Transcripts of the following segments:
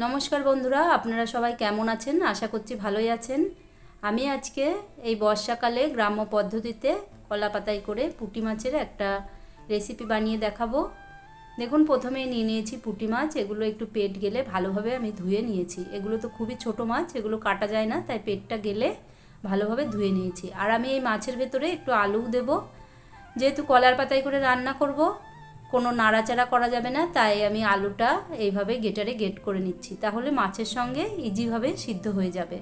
নমস্কার বন্ধুরা, আপনারা সবাই কেমন আছেন? আশা করছি ভালোই আছেন। আমি আজকে এই বর্ষাকালে গ্রাম্য পদ্ধতিতে কলা পাতায় করে পুঁটি মাছের একটা রেসিপি বানিয়ে দেখাবো। দেখুন, প্রথমেই নিয়ে নিয়েছি পুঁটি মাছ। এগুলো একটু পেট গেলে ভালোভাবে আমি ধুয়ে নিয়েছি। এগুলো তো খুবই ছোট মাছ, এগুলো কাটা যায় না, তাই পেটটা গেলে ভালোভাবে ধুয়ে নিয়েছি। আর আমি এই মাছের ভেতরে একটু আলু দেব। যেহেতু কলার পাতায় করে রান্না করব, কোনো নাড়াচাড়া করা যাবে না, তাই আমি আলুটা এইভাবে গ্রেটারে গ্রেট করে নিচ্ছি, তাহলে মাছের সঙ্গে ইজিভাবে সিদ্ধ হয়ে যাবে।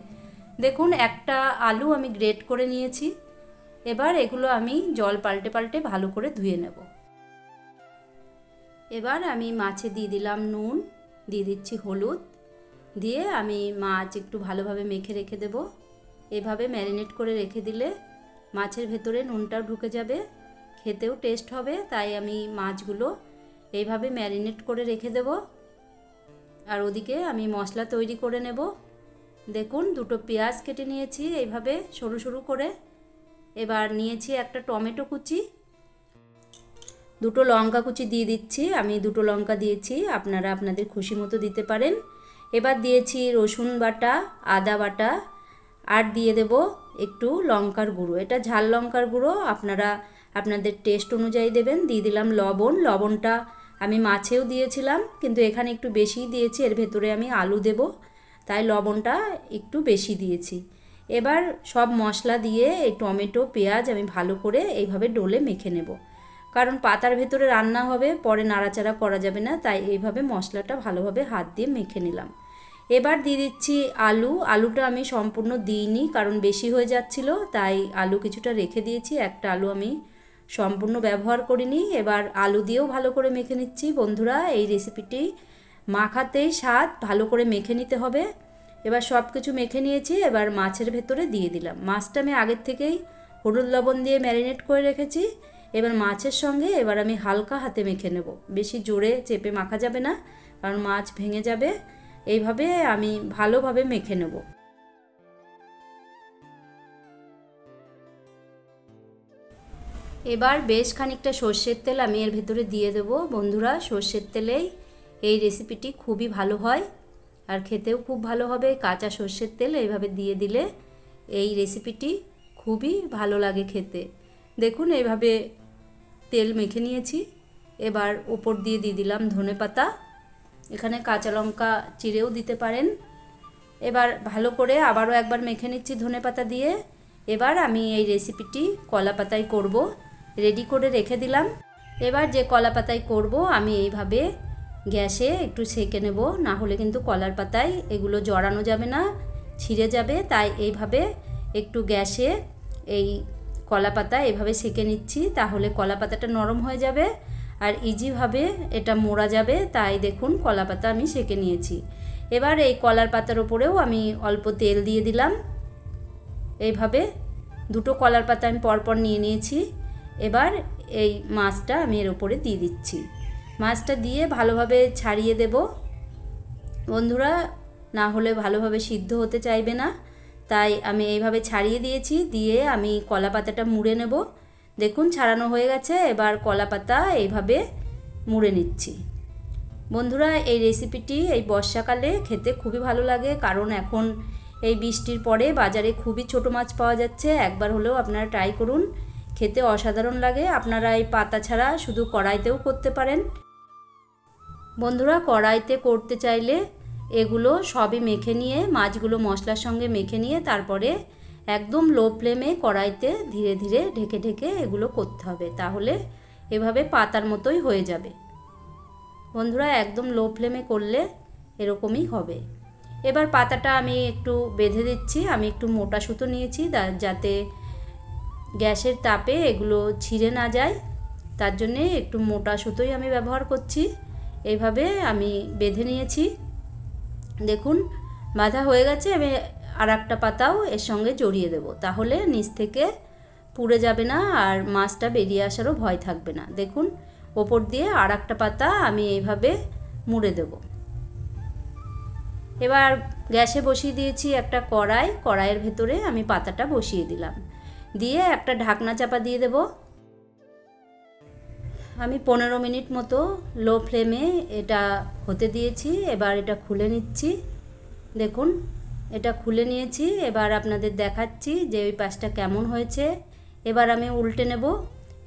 দেখুন, একটা আলু আমি গ্রেট করে নিয়েছি। এবার এগুলো আমি জল পাল্টে পাল্টে ভালো করে ধুয়ে নেব। এবার আমি মাছে দিয়ে দিলাম নুন, দিয়ে দিচ্ছি হলুদ, দিয়ে আমি মাছ একটু ভালোভাবে মেখে রেখে দেব। এভাবে ম্যারিনেট করে রেখে দিলে মাছের ভেতরে নুনটাও ঢুকে যাবে, খেতেও টেস্ট হবে। তাই আমি মাছগুলো এইভাবে ম্যারিনেট করে রেখে দেব। আর ওদিকে আমি মশলা তৈরি করে নেব। দেখুন, দুটো পেঁয়াজ কেটে নিয়েছি এইভাবে সরু সরু করে। এবার নিয়েছি একটা টমেটো কুচি, দুটো লঙ্কা কুচি দিয়ে দিচ্ছি। আমি দুটো লঙ্কা দিয়েছি, আপনারা আপনাদের খুশি মতো দিতে পারেন। এবার দিয়েছি রসুন বাটা, আদা বাটা, আর দিয়ে দেব একটু লঙ্কার গুঁড়ো। এটা ঝাল লঙ্কার গুঁড়ো, আপনারা আপনাদের টেস্ট অনুযায়ী দেবেন। দিয়ে দিলাম লবণ। লবণটা আমি মাছেও দিয়েছিলাম, কিন্তু এখানে একটু বেশিই দিয়েছি, এর ভেতরে আমি আলু দেব, তাই লবণটা একটু বেশি দিয়েছি। এবার সব মশলা দিয়ে এই টমেটো পেঁয়াজ আমি ভালো করে এইভাবে ডলে মেখে নেব, কারণ পাতার ভেতরে রান্না হবে, পরে নাড়াচাড়া করা যাবে না, তাই এইভাবে মশলাটা ভালোভাবে হাত দিয়ে মেখে নিলাম। এবার দিয়ে দিচ্ছি আলু। আলুটা আমি সম্পূর্ণ দিইনি, কারণ বেশি হয়ে যাচ্ছিল, তাই আলু কিছুটা রেখে দিয়েছি। একটা আলু আমি সম্পূর্ণ ব্যবহার করিনি। এবার আলু দিয়েও ভালো করে মেখে নিচ্ছি। বন্ধুরা, এই রেসিপিটি মাখাতেই স্বাদ, ভালো করে মেখে নিতে হবে। এবার সব কিছু মেখে নিয়েছি। এবার মাছের ভেতরে দিয়ে দিলাম। মাছটা আমি আগের থেকেই হলুদ লবণ দিয়ে ম্যারিনেট করে রেখেছি। এবার মাছের সঙ্গে এবার আমি হালকা হাতে মেখে নেব, বেশি জোরে চেপে মাখা যাবে না, কারণ মাছ ভেঙে যাবে। এইভাবে আমি ভালোভাবে মেখে নেব। এবার বেশ খানিকটা সর্ষের তেল আমি এর ভেতরে দিয়ে দেব। বন্ধুরা, সর্ষের তেলেই এই রেসিপিটি খুবই ভালো হয়, আর খেতেও খুব ভালো হবে। কাঁচা সর্ষের তেল এইভাবে দিয়ে দিলে এই রেসিপিটি খুবই ভালো লাগে খেতে। দেখুন, এইভাবে তেল মেখে নিয়েছি। এবার উপর দিয়ে দিলাম ধনেপাতা। এখানে কাঁচা লঙ্কা চিড়েও দিতে পারেন। এবার ভালো করে আবারও একবার মেখে নিচ্ছি ধনেপাতা দিয়ে। এবার আমি এই রেসিপিটি কলা পাতায় করব, রেডি করে রেখে দিলাম। এবার যে কলা পাতায় করব আমি এইভাবে গ্যাসে একটু সেঁকে নেব, না হলে কিন্তু কলার পাতায় এগুলো জড়ানো যাবে না, ছিঁড়ে যাবে। তাই এইভাবে একটু গ্যাসে এই কলা পাতা এভাবে সেঁকে নিচ্ছি, তাহলে কলা পাতাটা নরম হয়ে যাবে আর ইজিভাবে এটা মোড়া যাবে। তাই দেখুন, কলা পাতা আমি সেঁকে নিয়েছি। এবার এই কলার পাতার ওপরেও আমি অল্প তেল দিয়ে দিলাম। এইভাবে দুটো কলার পাতা আমি পরপর নিয়ে নিয়েছি। এবার এই মাছটা আমি এর ওপরে দিয়ে দিচ্ছি। মাছটা দিয়ে ভালোভাবে ছাড়িয়ে দেব। বন্ধুরা, না হলে ভালোভাবে সিদ্ধ হতে চাইবে না, তাই আমি এইভাবে ছাড়িয়ে দিয়েছি। দিয়ে আমি কলা পাতাটা মুড়ে নেব। দেখুন, ছাড়ানো হয়ে গেছে। এবার কলা পাতা এইভাবে মুড়ে নিচ্ছি। বন্ধুরা, এই রেসিপিটি এই বর্ষাকালে খেতে খুবই ভালো লাগে, কারণ এখন এই বৃষ্টির পরে বাজারে খুবই ছোট মাছ পাওয়া যাচ্ছে। একবার হলেও আপনারা ট্রাই করুন, খেতে অসাধারণ লাগে। আপনারা এই পাতা ছাড়া শুধু কড়াইতেও করতে পারেন। বন্ধুরা, কড়াইতে করতে চাইলে এগুলো সবই মেখে নিয়ে, মাছগুলো মশলার সঙ্গে মেখে নিয়ে তারপরে একদম লো ফ্লেমে কড়াইতে ধীরে ধীরে ঢেকে ঢেকে এগুলো করতে হবে, তাহলে এভাবে পাতার মতোই হয়ে যাবে। বন্ধুরা, একদম লো ফ্লেমে করলে এরকমই হবে। এবার পাতাটা আমি একটু বেঁধে দিচ্ছি। আমি একটু মোটা সুতো নিয়েছি, যাতে গ্যাসের তাপে এগুলো ছিঁড়ে না যায়, তার জন্যে একটু মোটা সুতোই আমি ব্যবহার করছি। এইভাবে আমি বেঁধে নিয়েছি। দেখুন, বাঁধা হয়ে গেছে। আমি আর একটা পাতাও এর সঙ্গে জড়িয়ে দেব, তাহলে নিচ থেকে পুড়ে যাবে না আর মাছটা বেরিয়ে আসারও ভয় থাকবে না। দেখুন, ওপর দিয়ে আর একটা পাতা আমি এইভাবে মুড়ে দেব। এবার গ্যাসে বসিয়ে দিয়েছি একটা কড়াই। কড়াইয়ের ভেতরে আমি পাতাটা বসিয়ে দিলাম, দিয়ে একটা ঢাকনা চাপা দিয়ে দেব। আমি 15 মিনিট মতো লো ফ্লেমে এটা হতে দিয়েছি। এবার এটা খুলে নিচ্ছি। দেখুন এটা খুলে নিয়েছি। এবার আপনাদের দেখাচ্ছি যে ওই পাশটা কেমন হয়েছে। এবার আমি উল্টে নেব।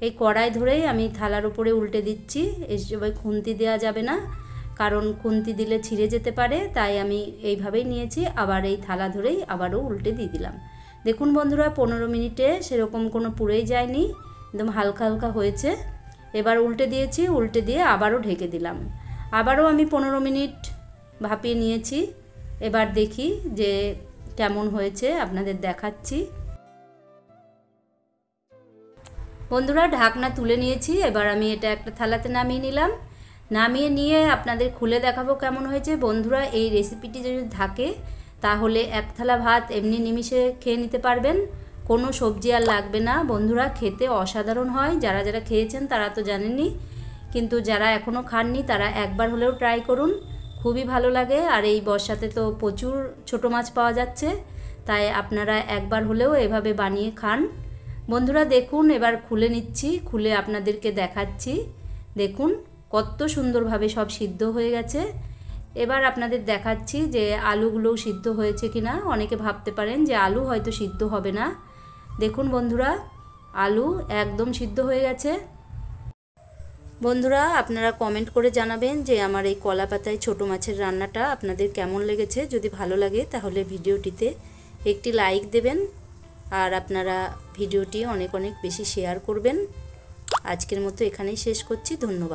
এই কড়াই ধরেই আমি থালার উপরে উল্টে দিচ্ছি। এই সময় খুন্তি দেওয়া যাবে না, কারণ খুন্তি দিলে ছিঁড়ে যেতে পারে, তাই আমি এইভাবেই নিয়েছি। আবার এই থালা ধরেই আবারও উল্টে দিয়ে দিলাম। দেখুন বন্ধুরা 15 মিনিটে সেরকম কোনো পুড়েই যায়নি, একদম হালকা হালকা হয়েছে। এবার উল্টে দিয়েছি, উল্টে দিয়ে আবারও ঢেকে দিলাম। আবারও আমি 15 মিনিট ভাপিয়ে নিয়েছি। এবার দেখি যে কেমন হয়েছে, আপনাদের দেখাচ্ছি। বন্ধুরা ঢাকনা তুলে নিয়েছি। এবার আমি এটা একটা থালাতে নামিয়ে নিলাম। নামিয়ে নিয়ে আপনাদের খুলে দেখাবো কেমন হয়েছে। বন্ধুরা এই রেসিপিটি যদি থাকে তাহলে এক থালা ভাত এমনি নিমিষে খেয়ে নিতে পারবেন, কোনো সবজি আর লাগবে না। বন্ধুরা খেতে অসাধারণ হয়। যারা যারা খেয়েছেন তারা তো জানেনই, কিন্তু যারা এখনও খাননি তারা একবার হলেও ট্রাই করুন, খুবই ভালো লাগে। আর এই বর্ষাতে তো প্রচুর ছোটো মাছ পাওয়া যাচ্ছে, তাই আপনারা একবার হলেও এভাবে বানিয়ে খান। বন্ধুরা দেখুন এবার খুলে নিচ্ছি, খুলে আপনাদেরকে দেখাচ্ছি। দেখুন কত সুন্দরভাবে সব সিদ্ধ হয়ে গেছে। এবার আপনাদের দেখাচ্ছি যে আলুগুলোও সিদ্ধ হয়েছে কিনা। অনেকে ভাবতে পারেন যে আলু হয়তো সিদ্ধ হবে না। দেখুন বন্ধুরা আলু একদম সিদ্ধ হয়ে গেছে। বন্ধুরা আপনারা কমেন্ট করে জানাবেন যে আমার এই কলা পাতায় ছোটো মাছের রান্নাটা আপনাদের কেমন লেগেছে। যদি ভালো লাগে তাহলে ভিডিওটিতে একটি লাইক দেবেন, আর আপনারা ভিডিওটি অনেক অনেক বেশি শেয়ার করবেন। আজকের মতো এখানেই শেষ করছি। ধন্যবাদ।